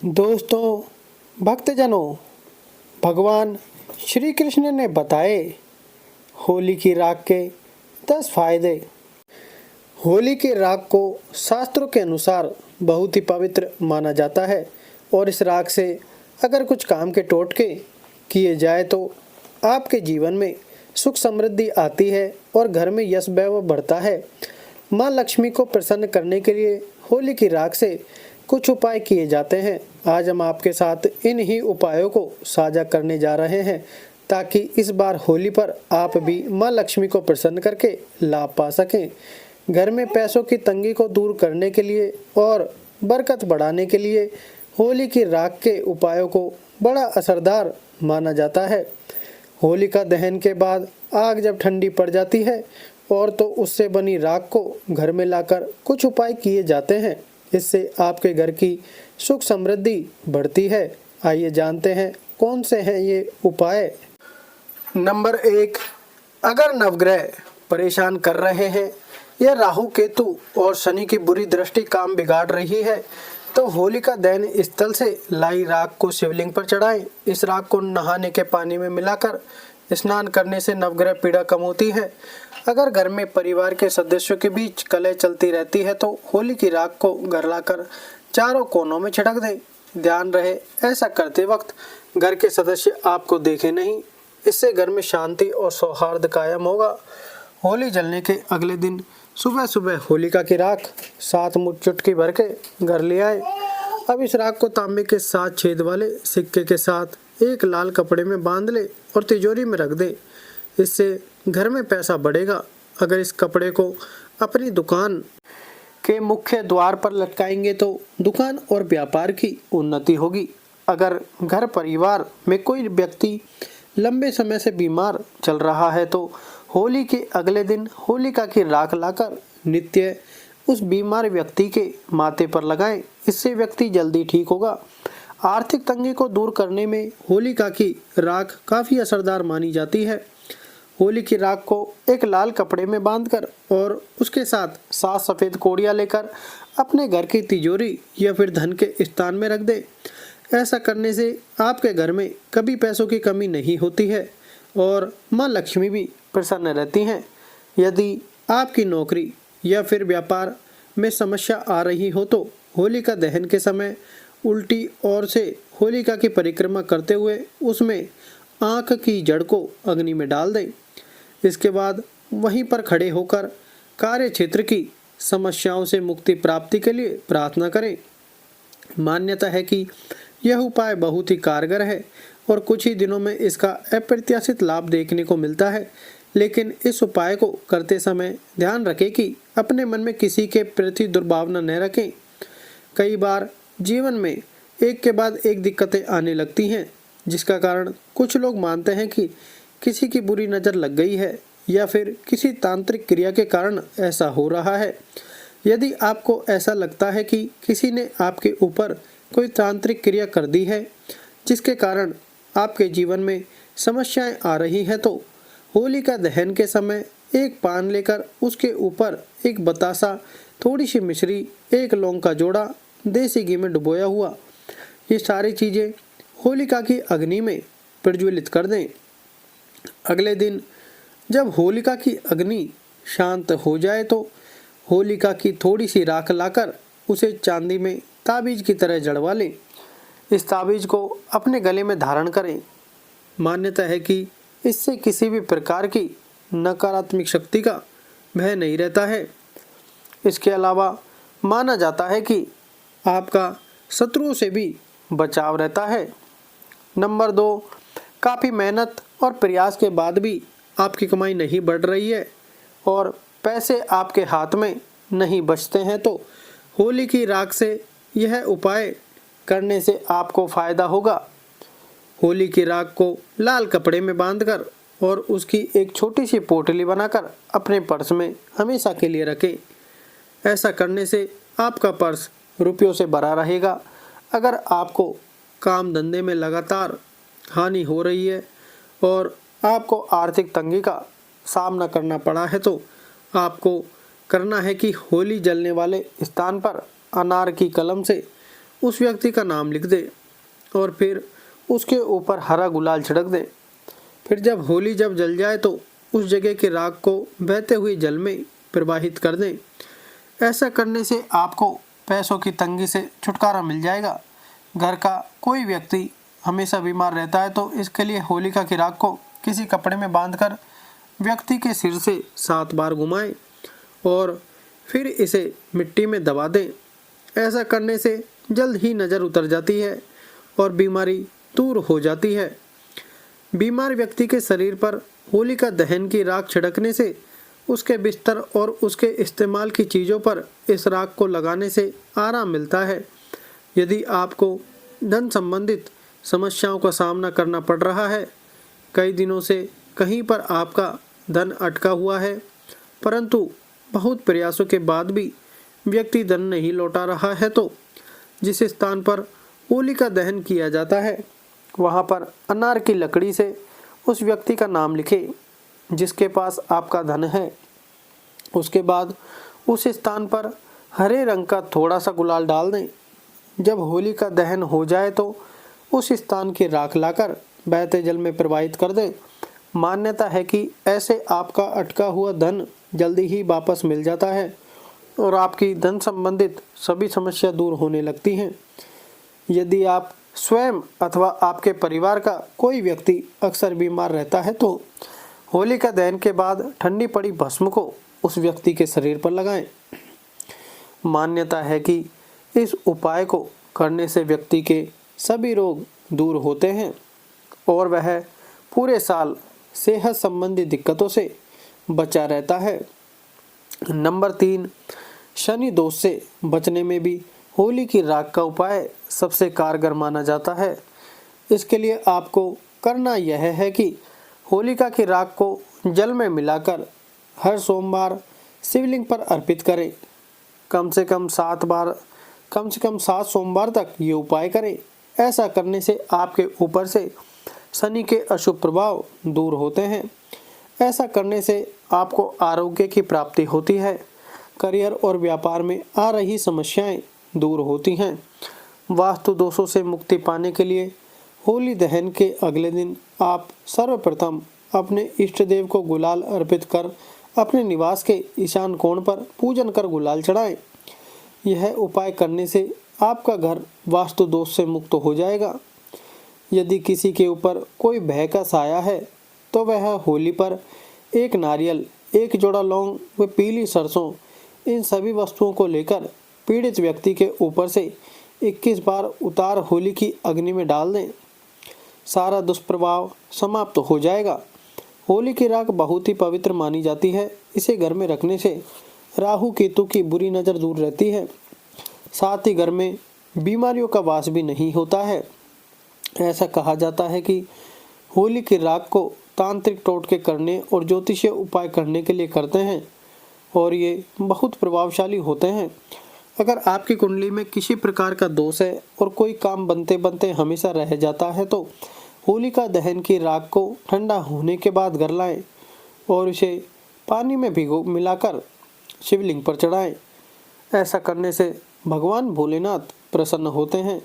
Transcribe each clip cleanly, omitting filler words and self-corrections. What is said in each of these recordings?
दोस्तों, भक्तजनों, भगवान श्री कृष्ण ने बताए होली की राख के 10 फायदे। होली की राख को शास्त्रों के अनुसार बहुत ही पवित्र माना जाता है और इस राख से अगर कुछ काम के टोटके किए जाए तो आपके जीवन में सुख समृद्धि आती है और घर में यश वैभव बढ़ता है। माँ लक्ष्मी को प्रसन्न करने के लिए होली की राख से कुछ उपाय किए जाते हैं। आज हम आपके साथ इन ही उपायों को साझा करने जा रहे हैं ताकि इस बार होली पर आप भी माँ लक्ष्मी को प्रसन्न करके लाभ पा सकें। घर में पैसों की तंगी को दूर करने के लिए और बरकत बढ़ाने के लिए होली की राख के उपायों को बड़ा असरदार माना जाता है। होलिका दहन के बाद आग जब ठंडी पड़ जाती है और तो उससे बनी राख को घर में लाकर कुछ उपाय किए जाते हैं। इससे आपके घर की सुख समृद्धि बढ़ती है। आइए जानते हैं कौन से हैं ये उपाय। नंबर 1, अगर नवग्रह परेशान कर रहे हैं या राहु केतु और शनि की बुरी दृष्टि काम बिगाड़ रही है तो होलिका दहन स्थल से लाई राख को शिवलिंग पर चढ़ाएं। इस राख को नहाने के पानी में मिलाकर स्नान करने से नवग्रह पीड़ा कम होती है। अगर घर में परिवार के सदस्यों के बीच कलह चलती रहती है तो होली की राख को घर लाकर चारों कोनों में छिड़क दें। ध्यान रहे, ऐसा करते वक्त घर के सदस्य आपको देखें नहीं। इससे घर में शांति और सौहार्द कायम होगा। होली जलने के अगले दिन सुबह सुबह होलिका की राख 7 मुठ चुटकी भर के घर ले आए। अब इस राख को तांबे के 7 छेद वाले सिक्के के साथ एक लाल कपड़े में बांध ले और तिजोरी में रख दे। इससे घर में पैसा बढ़ेगा। अगर इस कपड़े को अपनी दुकान के मुख्य द्वार पर लटकाएंगे तो दुकान और व्यापार की उन्नति होगी। अगर घर परिवार में कोई व्यक्ति लंबे समय से बीमार चल रहा है तो होली के अगले दिन होलिका की राख लाकर नित्य उस बीमार व्यक्ति के माथे पर लगाएं। इससे व्यक्ति जल्दी ठीक होगा। आर्थिक तंगी को दूर करने में होलिका की राख काफ़ी असरदार मानी जाती है। होली की राख को एक लाल कपड़े में बांधकर और उसके साथ 7 सफ़ेद कोड़ियाँ लेकर अपने घर की तिजोरी या फिर धन के स्थान में रख दे। ऐसा करने से आपके घर में कभी पैसों की कमी नहीं होती है और माँ लक्ष्मी भी प्रसन्न रहती हैं। यदि आपकी नौकरी या फिर व्यापार में समस्या आ रही हो तो होलिका दहन के समय उल्टी ओर से होलिका की परिक्रमा करते हुए उसमें आँख की जड़ को अग्नि में डाल दें। इसके बाद वहीं पर खड़े होकर कार्य क्षेत्र की समस्याओं से मुक्ति प्राप्ति के लिए प्रार्थना करें। मान्यता है कि यह उपाय बहुत ही कारगर है और कुछ ही दिनों में इसका अप्रत्याशित लाभ देखने को मिलता है। लेकिन इस उपाय को करते समय ध्यान रखें कि अपने मन में किसी के प्रति दुर्भावना न रखें। कई बार जीवन में एक के बाद एक दिक्कतें आने लगती हैं जिसका कारण कुछ लोग मानते हैं कि किसी की बुरी नज़र लग गई है या फिर किसी तांत्रिक क्रिया के कारण ऐसा हो रहा है। यदि आपको ऐसा लगता है कि किसी ने आपके ऊपर कोई तांत्रिक क्रिया कर दी है जिसके कारण आपके जीवन में समस्याएं आ रही हैं तो होलिका दहन के समय एक पान लेकर उसके ऊपर एक बतासा, थोड़ी सी मिश्री, एक लौंग का जोड़ा देसी घी में डुबोया हुआ, ये सारी चीज़ें होलिका की अग्नि में प्रज्वलित कर दें। अगले दिन जब होलिका की अग्नि शांत हो जाए तो होलिका की थोड़ी सी राख लाकर उसे चांदी में ताबीज की तरह जड़वा लें। इस ताबीज को अपने गले में धारण करें। मान्यता है कि इससे किसी भी प्रकार की नकारात्मक शक्ति का भय नहीं रहता है। इसके अलावा माना जाता है कि आपका शत्रुओं से भी बचाव रहता है। नंबर 2, काफ़ी मेहनत और प्रयास के बाद भी आपकी कमाई नहीं बढ़ रही है और पैसे आपके हाथ में नहीं बचते हैं तो होली की राख से यह उपाय करने से आपको फ़ायदा होगा। होली की राख को लाल कपड़े में बांधकर और उसकी एक छोटी सी पोटली बनाकर अपने पर्स में हमेशा के लिए रखें। ऐसा करने से आपका पर्स रुपयों से भरा रहेगा। अगर आपको काम धंधे में लगातार हानि हो रही है और आपको आर्थिक तंगी का सामना करना पड़ा है तो आपको करना है कि होली जलने वाले स्थान पर अनार की कलम से उस व्यक्ति का नाम लिख दे और फिर उसके ऊपर हरा गुलाल छिड़क दे। फिर जब होली जल जाए तो उस जगह की राख को बहते हुए जल में प्रवाहित कर दें। ऐसा करने से आपको पैसों की तंगी से छुटकारा मिल जाएगा। घर का कोई व्यक्ति हमेशा बीमार रहता है तो इसके लिए होलिका की राख को किसी कपड़े में बांधकर व्यक्ति के सिर से 7 बार घुमाएं और फिर इसे मिट्टी में दबा दें। ऐसा करने से जल्द ही नज़र उतर जाती है और बीमारी दूर हो जाती है। बीमार व्यक्ति के शरीर पर होलिका दहन की राख छिड़कने से उसके बिस्तर और उसके इस्तेमाल की चीज़ों पर इस राख को लगाने से आराम मिलता है। यदि आपको धन संबंधित समस्याओं का सामना करना पड़ रहा है, कई दिनों से कहीं पर आपका धन अटका हुआ है, परंतु बहुत प्रयासों के बाद भी व्यक्ति धन नहीं लौटा रहा है, तो जिस स्थान पर होलिका दहन किया जाता है वहाँ पर अनार की लकड़ी से उस व्यक्ति का नाम लिखें जिसके पास आपका धन है। उसके बाद उस स्थान पर हरे रंग का थोड़ा सा गुलाल डाल दें। जब होलिका दहन हो जाए तो उस स्थान की राख लाकर बहते जल में प्रवाहित कर दें। मान्यता है कि ऐसे आपका अटका हुआ धन जल्दी ही वापस मिल जाता है और आपकी धन संबंधित सभी समस्या दूर होने लगती हैं। यदि आप स्वयं अथवा आपके परिवार का कोई व्यक्ति अक्सर बीमार रहता है तो होलिका दहन के बाद ठंडी पड़ी भस्म को उस व्यक्ति के शरीर पर लगाएं। मान्यता है कि इस उपाय को करने से व्यक्ति के सभी रोग दूर होते हैं और वह पूरे साल सेहत संबंधी दिक्कतों से बचा रहता है। नंबर 3, शनि दोष से बचने में भी होली की राख का उपाय सबसे कारगर माना जाता है। इसके लिए आपको करना यह है कि होलिका की राख को जल में मिलाकर हर सोमवार शिवलिंग पर अर्पित करें। कम से कम 7 सोमवार तक ये उपाय करें। ऐसा करने से आपके ऊपर से शनि के अशुभ प्रभाव दूर होते हैं। ऐसा करने से आपको आरोग्य की प्राप्ति होती है। करियर और व्यापार में आ रही समस्याएं दूर होती हैं। वास्तु दोषों से मुक्ति पाने के लिए होली दहन के अगले दिन आप सर्वप्रथम अपने इष्ट देव को गुलाल अर्पित कर अपने निवास के ईशान कोण पर पूजन कर गुलाल चढ़ाएं। यह उपाय करने से आपका घर वास्तु दोष से मुक्त हो जाएगा। यदि किसी के ऊपर कोई भय का साया है तो वह होली पर एक नारियल, एक जोड़ा लौंग व पीली सरसों, इन सभी वस्तुओं को लेकर पीड़ित व्यक्ति के ऊपर से 21 बार उतार होली की अग्नि में डाल दें। सारा दुष्प्रभाव समाप्त हो जाएगा। होली की राख बहुत ही पवित्र मानी जाती है। इसे घर में रखने से राहु केतु की बुरी नज़र दूर रहती है। साथ ही घर में बीमारियों का वास भी नहीं होता है। ऐसा कहा जाता है कि होली की राख को तांत्रिक टोटके करने और ज्योतिषीय उपाय करने के लिए करते हैं और ये बहुत प्रभावशाली होते हैं। अगर आपकी कुंडली में किसी प्रकार का दोष है और कोई काम बनते बनते हमेशा रह जाता है तो होलिका दहन की राख को ठंडा होने के बाद घर लाएं और इसे पानी में मिलाकर शिवलिंग पर चढ़ाएं। ऐसा करने से भगवान भोलेनाथ प्रसन्न होते हैं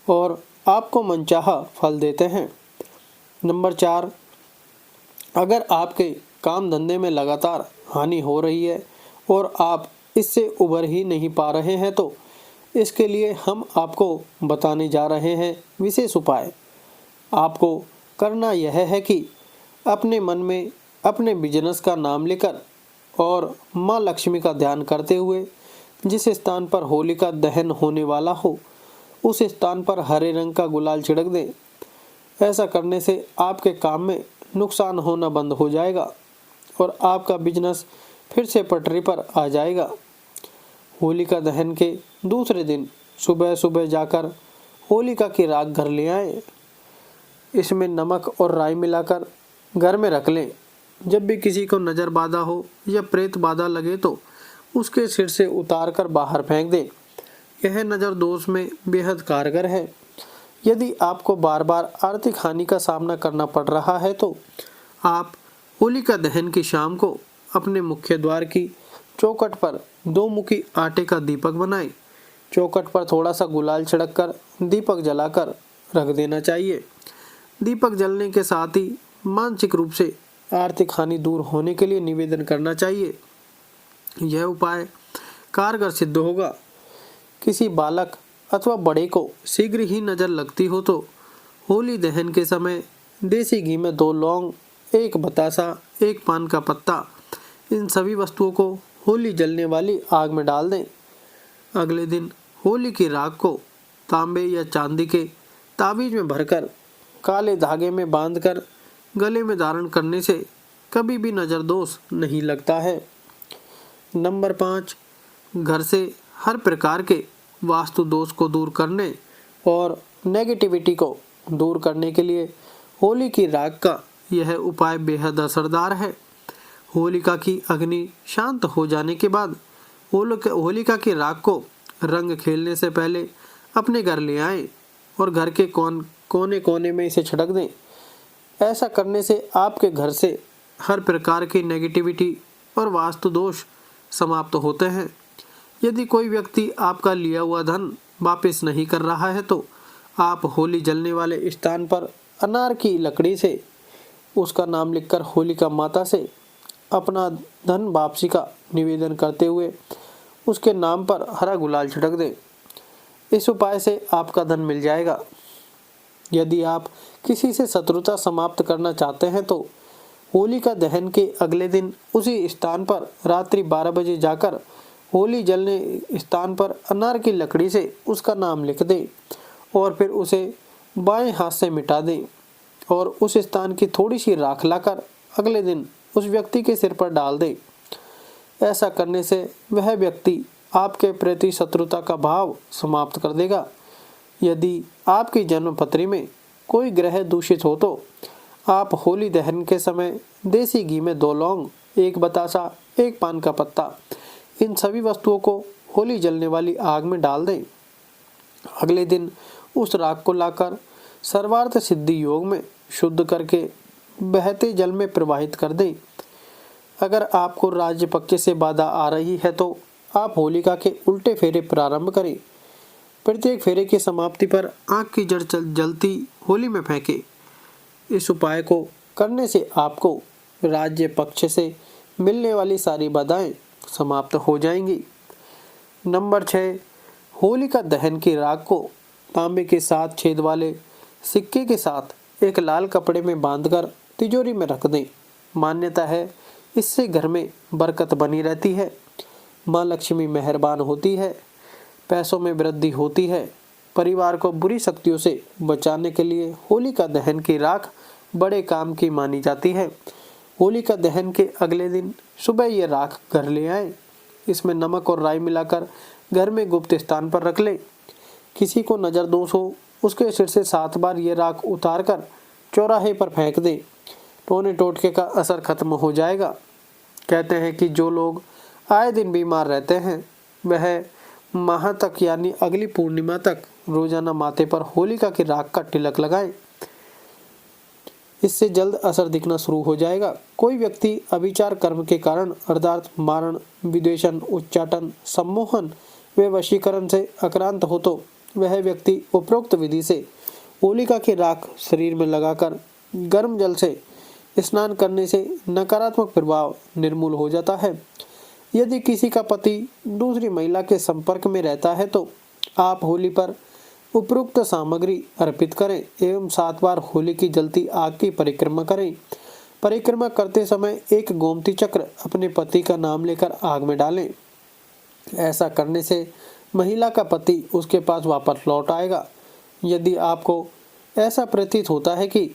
और आपको मनचाहा फल देते हैं। नंबर 4, अगर आपके काम धंधे में लगातार हानि हो रही है और आप इससे उबर ही नहीं पा रहे हैं तो इसके लिए हम आपको बताने जा रहे हैं विशेष उपाय। आपको करना यह है कि अपने मन में अपने बिजनेस का नाम लेकर और माँ लक्ष्मी का ध्यान करते हुए जिस स्थान पर होलिका दहन होने वाला हो उस स्थान पर हरे रंग का गुलाल छिड़क दें। ऐसा करने से आपके काम में नुकसान होना बंद हो जाएगा और आपका बिजनेस फिर से पटरी पर आ जाएगा। होलिका दहन के दूसरे दिन सुबह सुबह जाकर होलिका की राख घर ले आएं। इसमें नमक और राई मिलाकर घर में रख लें। जब भी किसी को नज़र बाधा हो या प्रेत बाधा लगे तो उसके सिर से उतार कर बाहर फेंक दें। यह नज़र दोष में बेहद कारगर है। यदि आपको बार बार आर्थिक हानि का सामना करना पड़ रहा है तो आप होलिका दहन की शाम को अपने मुख्य द्वार की चौखट पर 2 मुखी आटे का दीपक बनाएं। चौखट पर थोड़ा सा गुलाल छिड़क कर दीपक जलाकर रख देना चाहिए। दीपक जलने के साथ ही मानसिक रूप से आर्थिक हानि दूर होने के लिए निवेदन करना चाहिए। यह उपाय कारगर सिद्ध होगा। किसी बालक अथवा बड़े को शीघ्र ही नजर लगती हो तो होली दहन के समय देसी घी में 2 लौंग, 1 बतासा, 1 पान का पत्ता, इन सभी वस्तुओं को होली जलने वाली आग में डाल दें। अगले दिन होली की राख को तांबे या चांदी के ताबीज में भरकर काले धागे में बांधकर गले में धारण करने से कभी भी नजर दोष नहीं लगता है। नंबर 5, घर से हर प्रकार के वास्तु दोष को दूर करने और नेगेटिविटी को दूर करने के लिए होली की राख का यह उपाय बेहद असरदार है। होलिका की अग्नि शांत हो जाने के बाद होलिका की राख को रंग खेलने से पहले अपने घर ले आएं और घर के कोने कोने में इसे छिड़क दें। ऐसा करने से आपके घर से हर प्रकार की नेगेटिविटी और वास्तु दोष समाप्त होते हैं। यदि कोई व्यक्ति आपका लिया हुआ धन वापस नहीं कर रहा है तो आप होली जलने वाले स्थान पर अनार की लकड़ी से उसका नाम लिखकर होलिका माता से अपना धन वापसी का निवेदन करते हुए उसके नाम पर हरा गुलाल छिड़क दें। इस उपाय से आपका धन मिल जाएगा। यदि आप किसी से शत्रुता समाप्त करना चाहते हैं तो होलिका दहन के अगले दिन उसी स्थान पर रात्रि 12 बजे जाकर होली जलने स्थान पर अनार की लकड़ी से उसका नाम लिख दें और फिर उसे बाएं हाथ से मिटा दें और उस स्थान की थोड़ी सी राख लाकर अगले दिन उस व्यक्ति के सिर पर डाल दें। ऐसा करने से वह व्यक्ति आपके प्रति शत्रुता का भाव समाप्त कर देगा। यदि आपकी जन्मपत्री में कोई ग्रह दूषित हो तो आप होली दहन के समय देसी घी में 2 लौंग, 1 बतासा, 1 पान का पत्ता, इन सभी वस्तुओं को होली जलने वाली आग में डाल दें। अगले दिन उस राख को लाकर सर्वार्थ सिद्धि योग में शुद्ध करके बहते जल में प्रवाहित कर दें। अगर आपको राज्य पक्ष से बाधा आ रही है तो आप होलिका के उल्टे फेरे प्रारंभ करें। प्रत्येक फेरे की समाप्ति पर आग की जड़ जलती होली में फेंके। इस उपाय को करने से आपको राज्य पक्ष से मिलने वाली सारी बाधाएं समाप्त हो जाएंगी। नंबर 6, होलिका दहन की राख को तांबे के 7 छेद वाले सिक्के के साथ एक लाल कपड़े में बांधकर तिजोरी में रख दें। मान्यता है इससे घर में बरकत बनी रहती है, माँ लक्ष्मी मेहरबान होती है, पैसों में वृद्धि होती है। परिवार को बुरी शक्तियों से बचाने के लिए होलिका दहन की राख बड़े काम की मानी जाती है। होलिका दहन के अगले दिन सुबह ये राख घर ले आए। इसमें नमक और राई मिलाकर घर में गुप्त स्थान पर रख ले। किसी को नज़र दोष हो उसके सिर से 7 बार ये राख उतार कर चौराहे पर फेंक दे। टोने टोटके का असर खत्म हो जाएगा। कहते हैं कि जो लोग आए दिन बीमार रहते हैं वह माह तक यानी अगली पूर्णिमा तक रोजाना माथे पर होलिका की राख का तिलक लगाएं। इससे जल्द असर दिखना शुरू हो जाएगा। कोई व्यक्ति अभिचार कर्म के कारण अर्थात मारण, विद्वेषण, उच्चाटन, सम्मोहन व वशीकरण से आक्रांत हो तो वह व्यक्ति उपरोक्त विधि से होलिका की राख शरीर में लगाकर गर्म जल से स्नान करने से नकारात्मक प्रभाव निर्मूल हो जाता है। यदि किसी का पति दूसरी महिला के संपर्क में रहता है तो आप होली पर उपरोक्त सामग्री अर्पित करें एवं 7 बार होली की जलती आग की परिक्रमा करें। परिक्रमा करते समय एक गोमती चक्र अपने पति का नाम लेकर आग में डालें। ऐसा करने से महिला का पति उसके पास वापस लौट आएगा। यदि आपको ऐसा प्रतीत होता है कि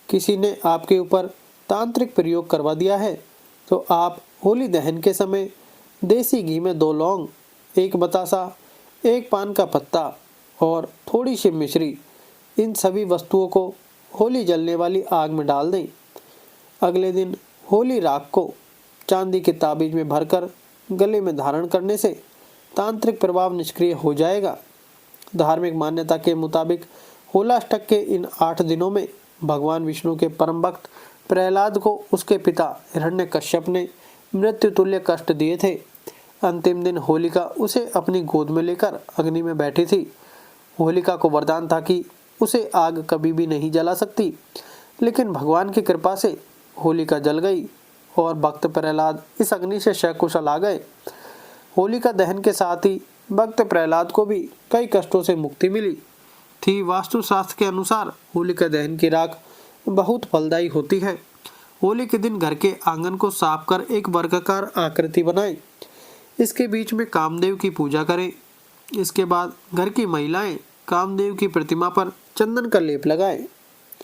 किसी ने आपके ऊपर तांत्रिक प्रयोग करवा दिया है तो आप होली दहन के समय देसी घी में 2 लौंग, 1 बतासा, 1 पान का पत्ता और थोड़ी सी मिश्री, इन सभी वस्तुओं को होली जलने वाली आग में डाल दें। अगले दिन होली राख को चांदी के ताबीज में भरकर गले में धारण करने से तांत्रिक प्रभाव निष्क्रिय हो जाएगा। धार्मिक मान्यता के मुताबिक होलाष्टक के इन 8 दिनों में भगवान विष्णु के परम भक्त प्रहलाद को उसके पिता हिरण्यकश्यप ने मृत्यु तुल्य कष्ट दिए थे। अंतिम दिन होलिका उसे अपनी गोद में लेकर अग्नि में बैठी थी। होलिका को वरदान था कि उसे आग कभी भी नहीं जला सकती, लेकिन भगवान की कृपा से होलिका जल गई और भक्त प्रहलाद इस अग्नि से सकुशल आ गए। होलिका दहन के साथ ही भक्त प्रहलाद को भी कई कष्टों से मुक्ति मिली थी। वास्तुशास्त्र के अनुसार होलिका दहन की राख बहुत फलदायी होती है। होली के दिन घर के आंगन को साफ कर एक वर्गाकार आकृति बनाएं। इसके बीच में कामदेव की पूजा करें। इसके बाद घर की महिलाएं कामदेव की प्रतिमा पर चंदन का लेप लगाएं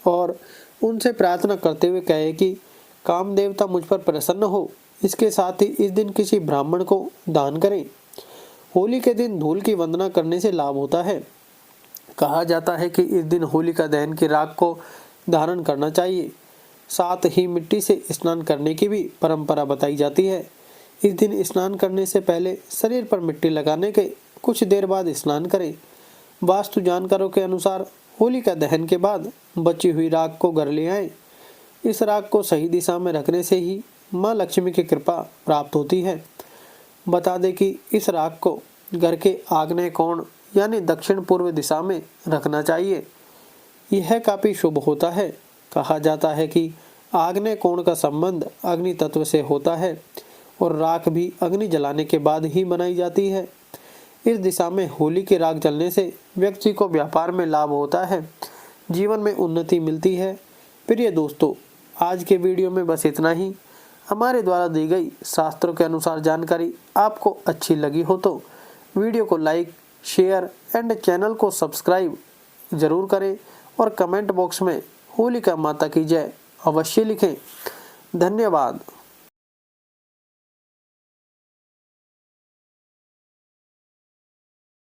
और उनसे प्रार्थना करते हुए कहें कि कामदेवता मुझ पर प्रसन्न हो। इसके साथ ही इस दिन किसी ब्राह्मण को दान करें। होली के दिन धूल की वंदना करने से लाभ होता है। कहा जाता है कि इस दिन होलिका दहन की राख को धारण करना चाहिए। साथ ही मिट्टी से स्नान करने की भी परंपरा बताई जाती है। इस दिन स्नान करने से पहले शरीर पर मिट्टी लगाने के कुछ देर बाद स्नान करें। वास्तु जानकारों के अनुसार होलिका दहन के बाद बची हुई राख को घर ले आएं। इस राख को सही दिशा में रखने से ही माँ लक्ष्मी की कृपा प्राप्त होती है। बता दें कि इस राख को घर के आग्नेय कोण यानी दक्षिण पूर्व दिशा में रखना चाहिए। यह काफी शुभ होता है। कहा जाता है कि आग्नेय कोण का संबंध अग्नि तत्व से होता है और राख भी अग्नि जलाने के बाद ही बनाई जाती है। इस दिशा में होली की राख जलने से व्यक्ति को व्यापार में लाभ होता है, जीवन में उन्नति मिलती है। प्रिय दोस्तों, आज के वीडियो में बस इतना ही। हमारे द्वारा दी गई शास्त्रों के अनुसार जानकारी आपको अच्छी लगी हो तो वीडियो को लाइक, शेयर एंड चैनल को सब्सक्राइब जरूर करें और कमेंट बॉक्स में होलिका माता की जय अवश्य लिखें। धन्यवाद।